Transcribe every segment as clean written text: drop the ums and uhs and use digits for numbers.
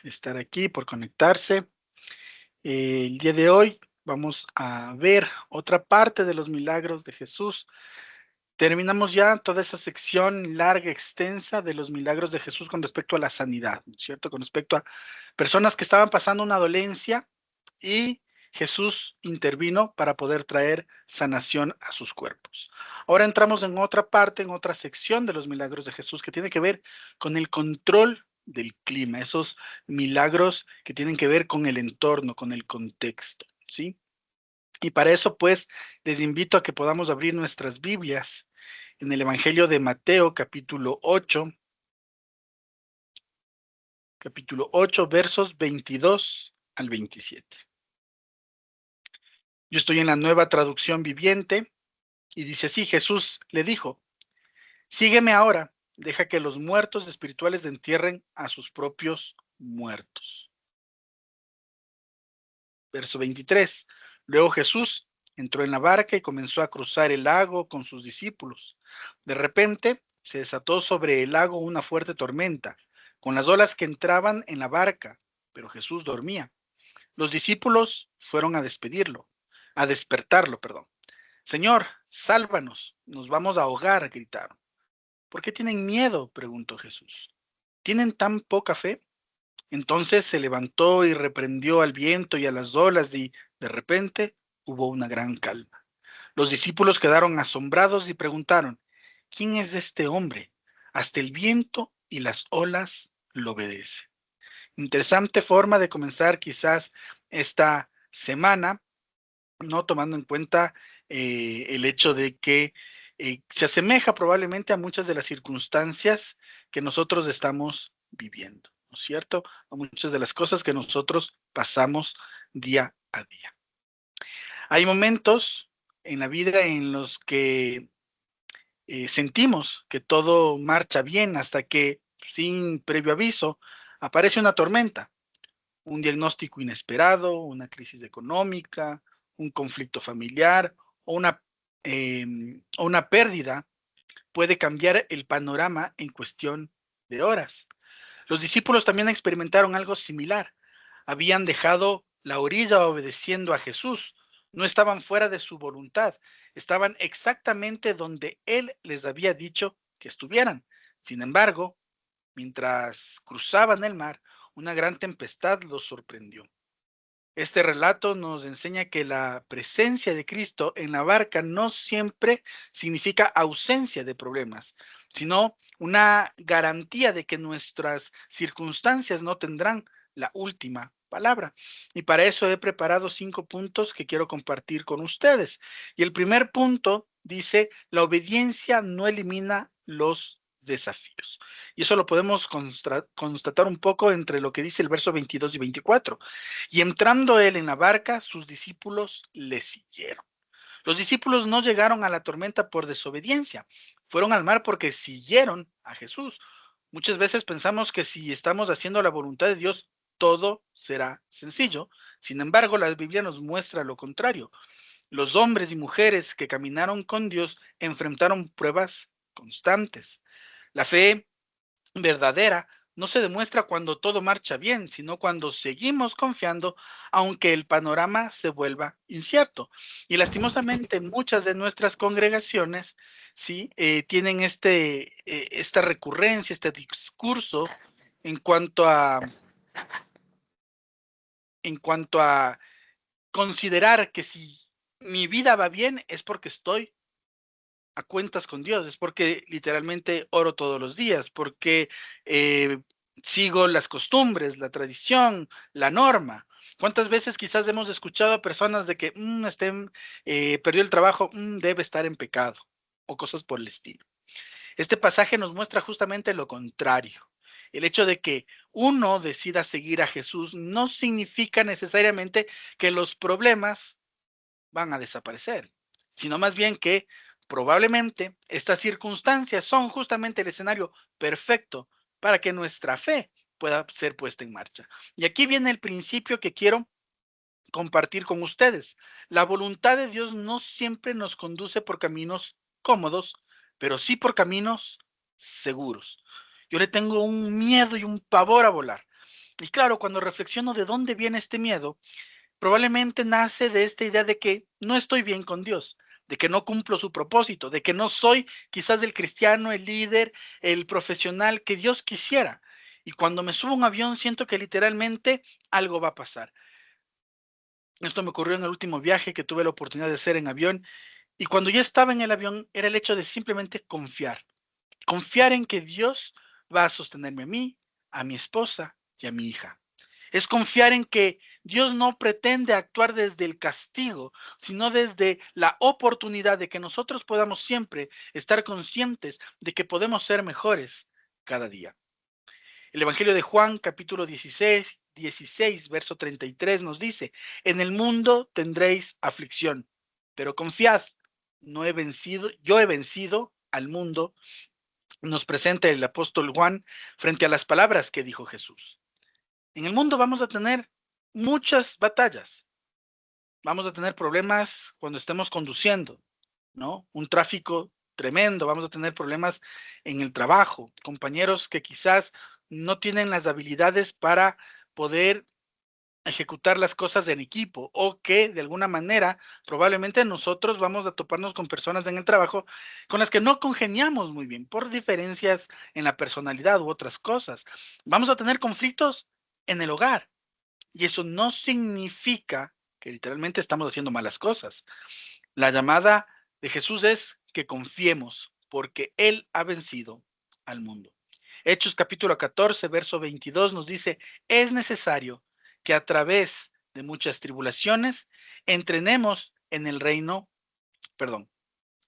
estar aquí, por conectarse. El día de hoy vamos a ver otra parte de los milagros de Jesús. Terminamos ya toda esa sección larga, extensa de los milagros de Jesús con respecto a la sanidad, ¿no es cierto? Con respecto a personas que estaban pasando una dolencia y Jesús intervino para poder traer sanación a sus cuerpos. Ahora entramos en otra parte, en otra sección de los milagros de Jesús que tiene que ver con el control del clima, esos milagros que tienen que ver con el entorno, con el contexto, ¿sí? Y para eso, pues, les invito a que podamos abrir nuestras Biblias en el Evangelio de Mateo, capítulo 8, versos 22 al 27. Yo estoy en la Nueva Traducción Viviente y dice así: Jesús le dijo, sígueme ahora, deja que los muertos espirituales entierren a sus propios muertos. Verso 23. Luego Jesús entró en la barca y comenzó a cruzar el lago con sus discípulos. De repente se desató sobre el lago una fuerte tormenta, con las olas que entraban en la barca, pero Jesús dormía. Los discípulos fueron a despertarlo, perdón. Señor, sálvanos, nos vamos a ahogar, gritaron. ¿Por qué tienen miedo?, preguntó Jesús. ¿Tienen tan poca fe? Entonces se levantó y reprendió al viento y a las olas y, de repente, hubo una gran calma. Los discípulos quedaron asombrados y preguntaron, ¿quién es este hombre? Hasta el viento y las olas lo obedecen. Interesante forma de comenzar quizás esta semana, no tomando en cuenta el hecho de que se asemeja probablemente a muchas de las circunstancias que nosotros estamos viviendo, ¿no es cierto? A muchas de las cosas que nosotros pasamos día a día. Hay momentos en la vida en los que sentimos que todo marcha bien hasta que, sin previo aviso, aparece una tormenta, un diagnóstico inesperado, una crisis económica, un conflicto familiar o una pérdida puede cambiar el panorama en cuestión de horas. Los discípulos también experimentaron algo similar. Habían dejado la orilla obedeciendo a Jesús. No estaban fuera de su voluntad. Estaban exactamente donde Él les había dicho que estuvieran. Sin embargo, mientras cruzaban el mar, una gran tempestad los sorprendió. Este relato nos enseña que la presencia de Cristo en la barca no siempre significa ausencia de problemas, sino una garantía de que nuestras circunstancias no tendrán la última palabra. Y para eso he preparado 5 puntos que quiero compartir con ustedes. Y el primer punto dice, la obediencia no elimina los desafíos. Y eso lo podemos constatar un poco entre lo que dice el verso 22 y 24. Y entrando él en la barca, sus discípulos le siguieron. Los discípulos no llegaron a la tormenta por desobediencia, fueron al mar porque siguieron a Jesús. Muchas veces pensamos que si estamos haciendo la voluntad de Dios, todo será sencillo. Sin embargo, la Biblia nos muestra lo contrario. Los hombres y mujeres que caminaron con Dios enfrentaron pruebas constantes. La fe verdadera no se demuestra cuando todo marcha bien, sino cuando seguimos confiando, aunque el panorama se vuelva incierto. Y lastimosamente muchas de nuestras congregaciones sí tienen esta recurrencia, este discurso en cuanto a, en cuanto a considerar que si mi vida va bien es porque estoy a cuentas con Dios, es porque literalmente oro todos los días, porque eh, sigo las costumbres, la tradición, la norma. ¿Cuántas veces quizás hemos escuchado a personas de que perdió el trabajo, debe estar en pecado o cosas por el estilo? Este pasaje nos muestra justamente lo contrario. El hecho de que uno decida seguir a Jesús no significa necesariamente que los problemas van a desaparecer, sino más bien que probablemente estas circunstancias son justamente el escenario perfecto para que nuestra fe pueda ser puesta en marcha. Y aquí viene el principio que quiero compartir con ustedes. La voluntad de Dios no siempre nos conduce por caminos cómodos, pero sí por caminos seguros. Yo le tengo un miedo y un pavor a volar. Y claro, cuando reflexiono de dónde viene este miedo, probablemente nace de esta idea de que no estoy bien con Dios, de que no cumplo su propósito, de que no soy quizás el cristiano, el líder, el profesional que Dios quisiera. Y cuando me subo a un avión siento que literalmente algo va a pasar. Esto me ocurrió en el último viaje que tuve la oportunidad de hacer en avión. Y cuando ya estaba en el avión era el hecho de simplemente confiar. Confiar en que Dios va a sostenerme a mí, a mi esposa y a mi hija. Es confiar en que Dios no pretende actuar desde el castigo, sino desde la oportunidad de que nosotros podamos siempre estar conscientes de que podemos ser mejores cada día. El Evangelio de Juan, capítulo 16, verso 33 nos dice, en el mundo tendréis aflicción, pero confiad, no he vencido, yo he vencido al mundo, nos presenta el apóstol Juan frente a las palabras que dijo Jesús. En el mundo vamos a tener muchas batallas, vamos a tener problemas cuando estemos conduciendo, ¿no? Un tráfico tremendo, vamos a tener problemas en el trabajo, compañeros que quizás no tienen las habilidades para poder ejecutar las cosas en equipo o que de alguna manera probablemente nosotros vamos a toparnos con personas en el trabajo con las que no congeniamos muy bien por diferencias en la personalidad u otras cosas. Vamos a tener conflictos en el hogar y eso no significa que literalmente estamos haciendo malas cosas. La llamada de Jesús es que confiemos porque Él ha vencido al mundo. Hechos capítulo 14, verso 22 nos dice, es necesario que a través de muchas tribulaciones entrenemos en el reino, perdón,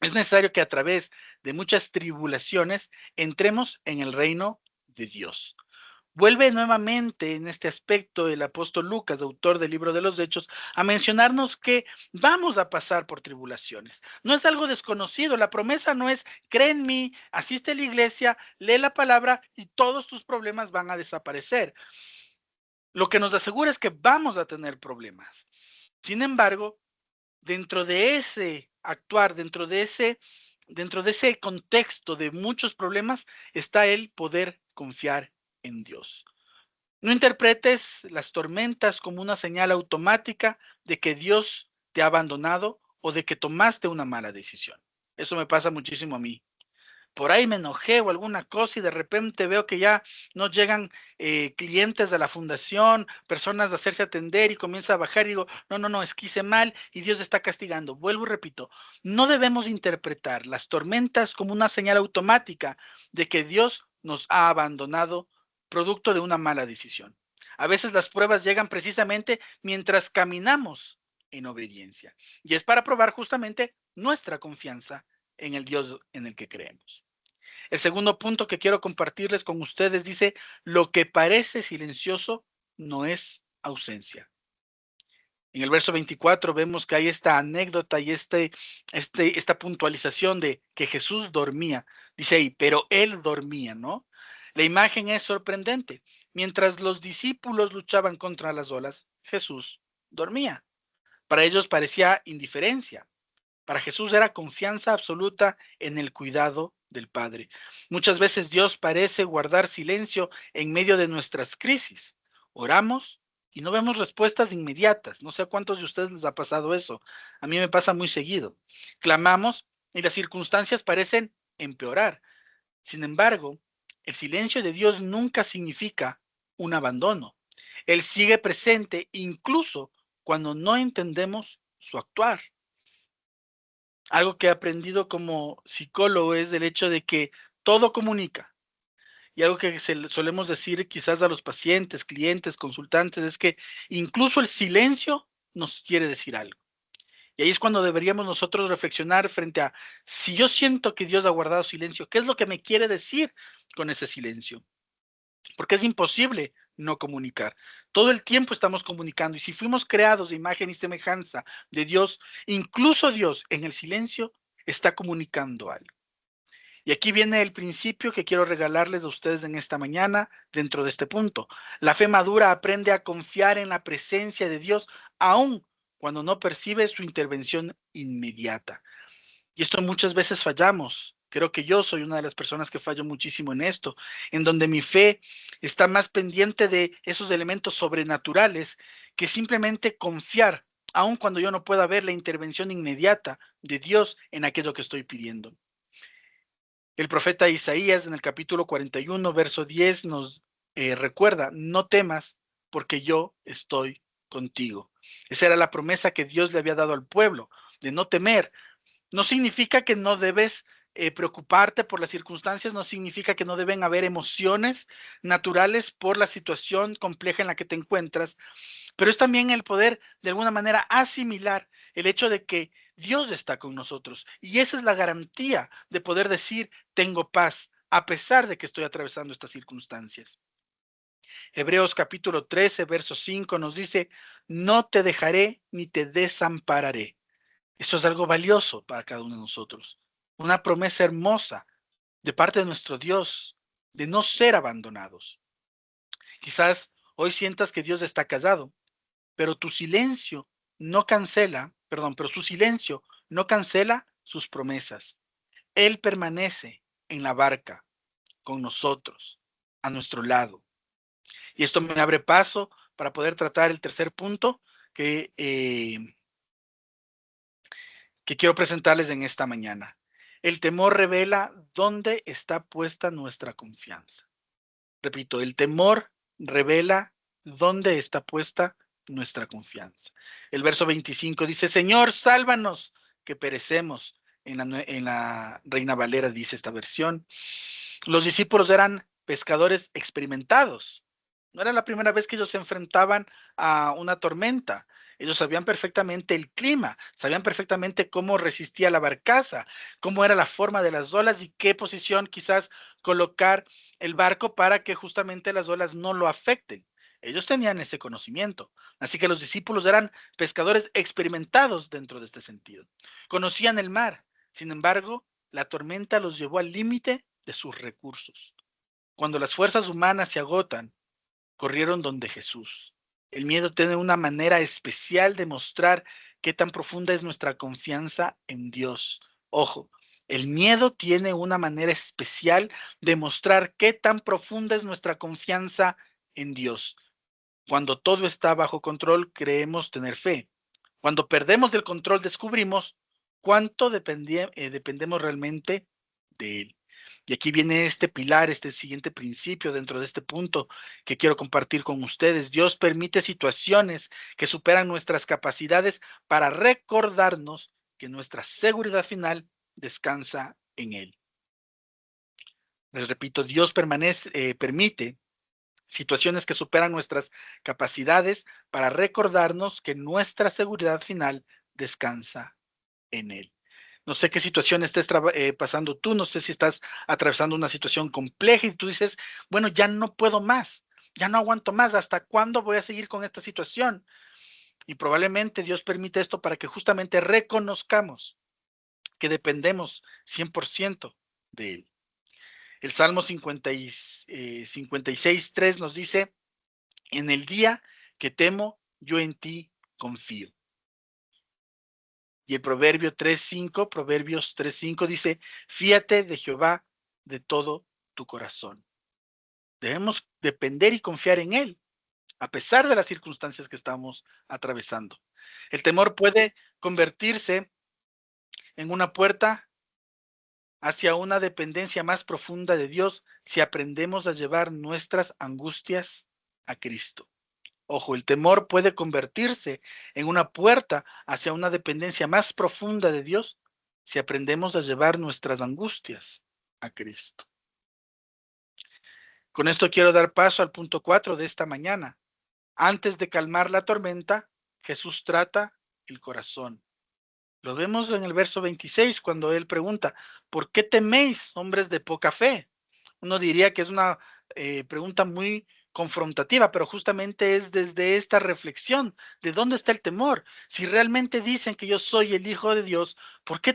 es necesario que a través de muchas tribulaciones entremos en el reino de Dios. Vuelve nuevamente en este aspecto el apóstol Lucas, autor del libro de los Hechos, a mencionarnos que vamos a pasar por tribulaciones. No es algo desconocido, la promesa no es, cree en mí, asiste a la iglesia, lee la palabra y todos tus problemas van a desaparecer. Lo que nos asegura es que vamos a tener problemas. Sin embargo, dentro de ese actuar, dentro de ese contexto de muchos problemas, está el poder confiar en Dios. No interpretes las tormentas como una señal automática de que Dios te ha abandonado o de que tomaste una mala decisión. Eso me pasa muchísimo a mí. Por ahí me enojé o alguna cosa y de repente veo que ya no llegan clientes de la fundación, personas a hacerse atender y comienza a bajar y digo, no, no, no, es que hice mal y Dios está castigando. Vuelvo y repito, no debemos interpretar las tormentas como una señal automática de que Dios nos ha abandonado producto de una mala decisión. A veces las pruebas llegan precisamente mientras caminamos en obediencia y es para probar justamente nuestra confianza en el Dios en el que creemos. El segundo punto que quiero compartirles con ustedes dice, lo que parece silencioso no es ausencia. En el verso 24 vemos que hay esta anécdota y esta puntualización de que Jesús dormía. Dice ahí, pero él dormía, ¿no? La imagen es sorprendente. Mientras los discípulos luchaban contra las olas, Jesús dormía. Para ellos parecía indiferencia. Para Jesús era confianza absoluta en el cuidado del Padre. Muchas veces Dios parece guardar silencio en medio de nuestras crisis. Oramos y no vemos respuestas inmediatas. No sé a cuántos de ustedes les ha pasado eso. A mí me pasa muy seguido. Clamamos y las circunstancias parecen empeorar. Sin embargo, el silencio de Dios nunca significa un abandono. Él sigue presente incluso cuando no entendemos su actuar. Algo que he aprendido como psicólogo es el hecho de que todo comunica. Y algo que solemos decir quizás a los pacientes, clientes, consultantes, es que incluso el silencio nos quiere decir algo. Y ahí es cuando deberíamos nosotros reflexionar frente a, si yo siento que Dios ha guardado silencio, ¿qué es lo que me quiere decir con ese silencio? Porque es imposible no comunicar. Todo el tiempo estamos comunicando y si fuimos creados de imagen y semejanza de Dios, incluso Dios en el silencio está comunicando algo. Y aquí viene el principio que quiero regalarles a ustedes en esta mañana dentro de este punto. La fe madura aprende a confiar en la presencia de Dios aun cuando no percibe su intervención inmediata. Y esto muchas veces fallamos. Creo que yo soy una de las personas que fallo muchísimo en esto, en donde mi fe está más pendiente de esos elementos sobrenaturales que simplemente confiar, aun cuando yo no pueda ver la intervención inmediata de Dios en aquello que estoy pidiendo. El profeta Isaías en el capítulo 41, verso 10 nos recuerda, no temas porque yo estoy contigo. Esa era la promesa que Dios le había dado al pueblo, de no temer. No significa que no debes preocuparte por las circunstancias, no significa que no deben haber emociones naturales por la situación compleja en la que te encuentras, pero es también el poder de alguna manera asimilar el hecho de que Dios está con nosotros. Y esa es la garantía de poder decir, tengo paz, a pesar de que estoy atravesando estas circunstancias. Hebreos capítulo 13, verso 5 nos dice, no te dejaré ni te desampararé. Eso es algo valioso para cada uno de nosotros. Una promesa hermosa de parte de nuestro Dios de no ser abandonados. Quizás hoy sientas que Dios está callado, pero tu silencio no cancela, perdón, pero su silencio no cancela sus promesas. Él permanece en la barca con nosotros, a nuestro lado. Y esto me abre paso para poder tratar el tercer punto que quiero presentarles en esta mañana. El temor revela dónde está puesta nuestra confianza. Repito, el temor revela dónde está puesta nuestra confianza. El verso 25 dice, Señor, sálvanos, que perecemos. En la Reina Valera dice esta versión. Los discípulos eran pescadores experimentados. No era la primera vez que ellos se enfrentaban a una tormenta. Ellos sabían perfectamente el clima, sabían perfectamente cómo resistía la barcaza, cómo era la forma de las olas y qué posición quizás colocar el barco para que justamente las olas no lo afecten. Ellos tenían ese conocimiento. Así que los discípulos eran pescadores experimentados dentro de este sentido. Conocían el mar. Sin embargo, la tormenta los llevó al límite de sus recursos. Cuando las fuerzas humanas se agotan, corrieron donde Jesús. El miedo tiene una manera especial de mostrar qué tan profunda es nuestra confianza en Dios. Ojo, el miedo tiene una manera especial de mostrar qué tan profunda es nuestra confianza en Dios. Cuando todo está bajo control, creemos tener fe. Cuando perdemos el control, descubrimos cuánto dependemos realmente de Él. Y aquí viene este pilar, este siguiente principio dentro de este punto que quiero compartir con ustedes. Dios permite situaciones que superan nuestras capacidades para recordarnos que nuestra seguridad final descansa en Él. Les repito, Dios permite situaciones que superan nuestras capacidades para recordarnos que nuestra seguridad final descansa en Él. No sé qué situación estés pasando tú, no sé si estás atravesando una situación compleja y tú dices, bueno, ya no puedo más, ya no aguanto más, ¿hasta cuándo voy a seguir con esta situación? Y probablemente Dios permite esto para que justamente reconozcamos que dependemos 100% de Él. El Salmo 56:3 nos dice, en el día que temo, yo en ti confío. Y el Proverbios 3:5 dice, fíate de Jehová de todo tu corazón. Debemos depender y confiar en Él, a pesar de las circunstancias que estamos atravesando. El temor puede convertirse en una puerta hacia una dependencia más profunda de Dios si aprendemos a llevar nuestras angustias a Cristo. Ojo, el temor puede convertirse en una puerta hacia una dependencia más profunda de Dios si aprendemos a llevar nuestras angustias a Cristo. Con esto quiero dar paso al punto 4 de esta mañana. Antes de calmar la tormenta, Jesús trata el corazón. Lo vemos en el verso 26 cuando él pregunta, ¿por qué teméis, hombres de poca fe? Uno diría que es una pregunta muy confrontativa, pero justamente es desde esta reflexión de dónde está el temor. Si realmente dicen que yo soy el Hijo de Dios, ¿por qué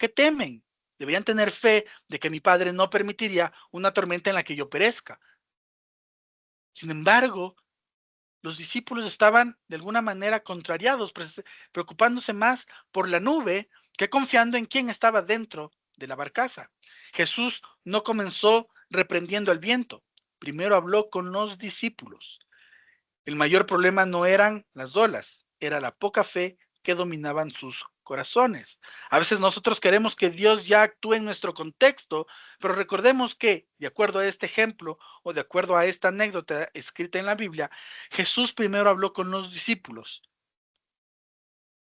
temen? Deberían tener fe de que mi Padre no permitiría una tormenta en la que yo perezca. Sin embargo, los discípulos estaban de alguna manera contrariados, preocupándose más por la nube que confiando en quién estaba dentro de la barcaza. Jesús no comenzó reprendiendo al viento, primero habló con los discípulos. El mayor problema no eran las olas, era la poca fe que dominaban sus corazones. A veces nosotros queremos que Dios ya actúe en nuestro contexto, pero recordemos que, de acuerdo a este ejemplo o de acuerdo a esta anécdota escrita en la Biblia, Jesús primero habló con los discípulos.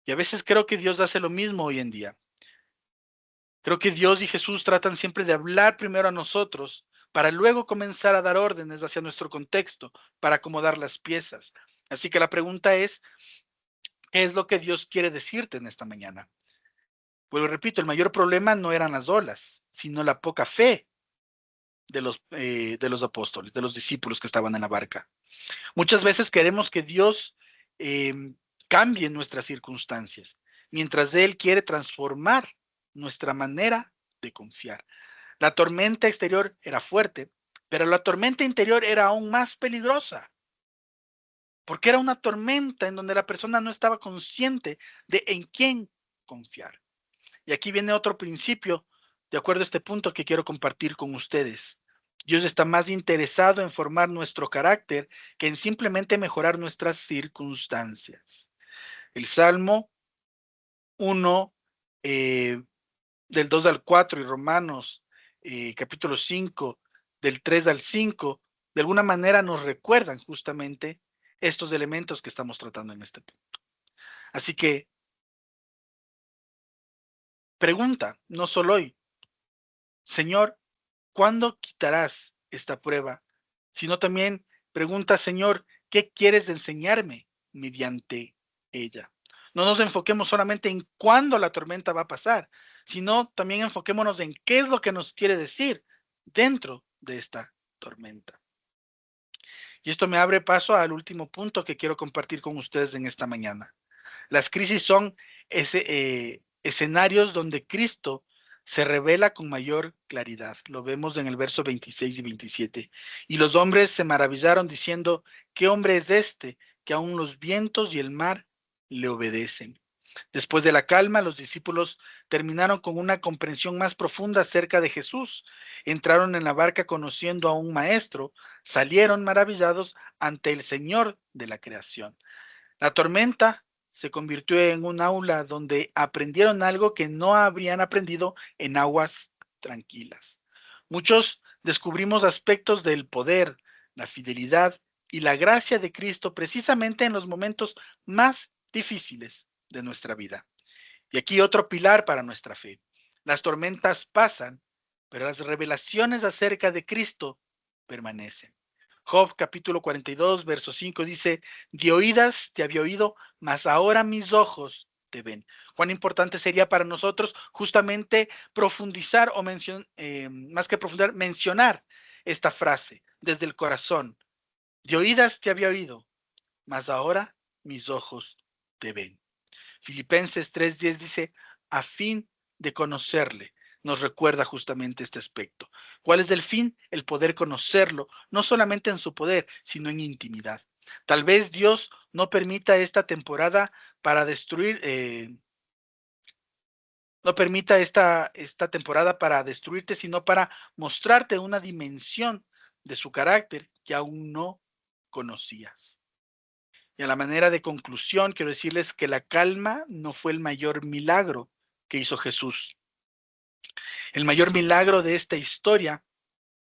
Y a veces creo que Dios hace lo mismo hoy en día. Creo que Dios y Jesús tratan siempre de hablar primero a nosotros para luego comenzar a dar órdenes hacia nuestro contexto, para acomodar las piezas. Así que la pregunta es, ¿qué es lo que Dios quiere decirte en esta mañana? Pues repito, el mayor problema no eran las olas, sino la poca fe de los apóstoles, de los discípulos que estaban en la barca. Muchas veces queremos que Dios eh, cambie nuestras circunstancias, mientras Él quiere transformar nuestra manera de confiar. La tormenta exterior era fuerte, pero la tormenta interior era aún más peligrosa, porque era una tormenta en donde la persona no estaba consciente de en quién confiar. Y aquí viene otro principio, de acuerdo a este punto que quiero compartir con ustedes. Dios está más interesado en formar nuestro carácter que en simplemente mejorar nuestras circunstancias. El Salmo 1, del 2 al 4 y Romanos capítulo 5, del 3 al 5, de alguna manera nos recuerdan justamente estos elementos que estamos tratando en este punto. Así que pregunta, no solo hoy, Señor, ¿cuándo quitarás esta prueba? Sino también pregunta, Señor, ¿qué quieres enseñarme mediante ella? No nos enfoquemos solamente en cuándo la tormenta va a pasar, sino también enfoquémonos en qué es lo que nos quiere decir dentro de esta tormenta. Y esto me abre paso al último punto que quiero compartir con ustedes en esta mañana. Las crisis son escenarios donde Cristo se revela con mayor claridad. Lo vemos en el verso 26 y 27. Y los hombres se maravillaron diciendo, ¿qué hombre es este que aun los vientos y el mar le obedecen? Después de la calma, los discípulos terminaron con una comprensión más profunda acerca de Jesús. Entraron en la barca conociendo a un maestro, salieron maravillados ante el Señor de la creación. La tormenta se convirtió en un aula donde aprendieron algo que no habrían aprendido en aguas tranquilas. Muchos descubrimos aspectos del poder, la fidelidad y la gracia de Cristo precisamente en los momentos más difíciles de nuestra vida. Y aquí otro pilar para nuestra fe. Las tormentas pasan, pero las revelaciones acerca de Cristo permanecen. Job capítulo 42, verso 5 dice, de oídas te había oído, mas ahora mis ojos te ven. Cuán importante sería para nosotros justamente profundizar o más que profundizar, mencionar esta frase desde el corazón. De oídas te había oído, mas ahora mis ojos te ven. Filipenses 3:10 dice, a fin de conocerle. Nos recuerda justamente este aspecto. ¿Cuál es el fin? El poder conocerlo, no solamente en su poder, sino en intimidad. Tal vez Dios no permita esta temporada para destruir, no permita esta temporada para destruirte, sino para mostrarte una dimensión de su carácter que aún no conocías. Y a la manera de conclusión, quiero decirles que la calma no fue el mayor milagro que hizo Jesús. El mayor milagro de esta historia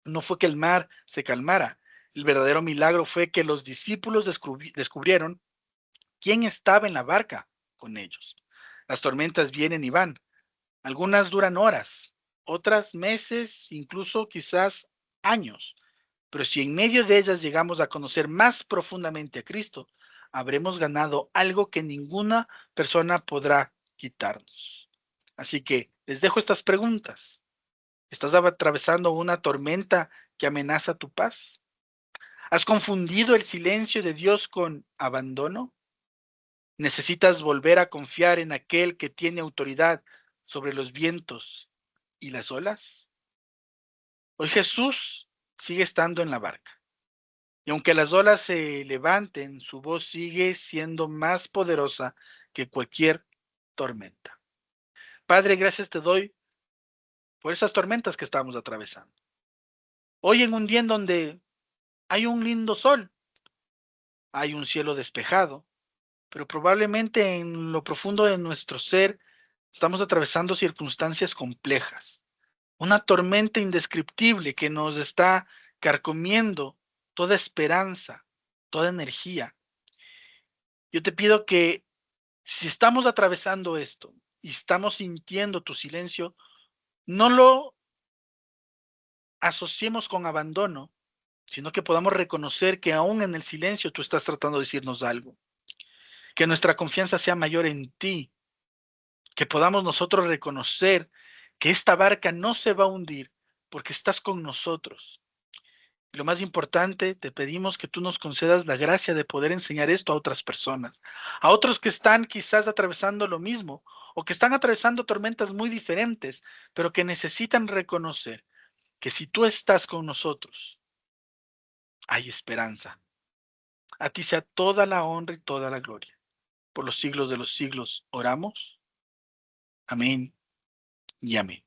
no fue que el mar se calmara. El verdadero milagro fue que los discípulos descubrieron quién estaba en la barca con ellos. Las tormentas vienen y van. Algunas duran horas, otras meses, incluso quizás años. Pero si en medio de ellas llegamos a conocer más profundamente a Cristo, habremos ganado algo que ninguna persona podrá quitarnos. Así que les dejo estas preguntas. ¿Estás atravesando una tormenta que amenaza tu paz? ¿Has confundido el silencio de Dios con abandono? ¿Necesitas volver a confiar en aquel que tiene autoridad sobre los vientos y las olas? Hoy Jesús sigue estando en la barca. Y aunque las olas se levanten, su voz sigue siendo más poderosa que cualquier tormenta. Padre, gracias te doy por esas tormentas que estamos atravesando. Hoy en un día en donde hay un lindo sol, hay un cielo despejado, pero probablemente en lo profundo de nuestro ser estamos atravesando circunstancias complejas, una tormenta indescriptible que nos está carcomiendo toda esperanza, toda energía. Yo te pido que si estamos atravesando esto y estamos sintiendo tu silencio, no lo asociemos con abandono, sino que podamos reconocer que aún en el silencio tú estás tratando de decirnos algo, que nuestra confianza sea mayor en ti, que podamos nosotros reconocer que esta barca no se va a hundir porque estás con nosotros. Y lo más importante, te pedimos que tú nos concedas la gracia de poder enseñar esto a otras personas, a otros que están quizás atravesando lo mismo o que están atravesando tormentas muy diferentes, pero que necesitan reconocer que si tú estás con nosotros, hay esperanza. A ti sea toda la honra y toda la gloria. Por los siglos de los siglos oramos. Amén y amén.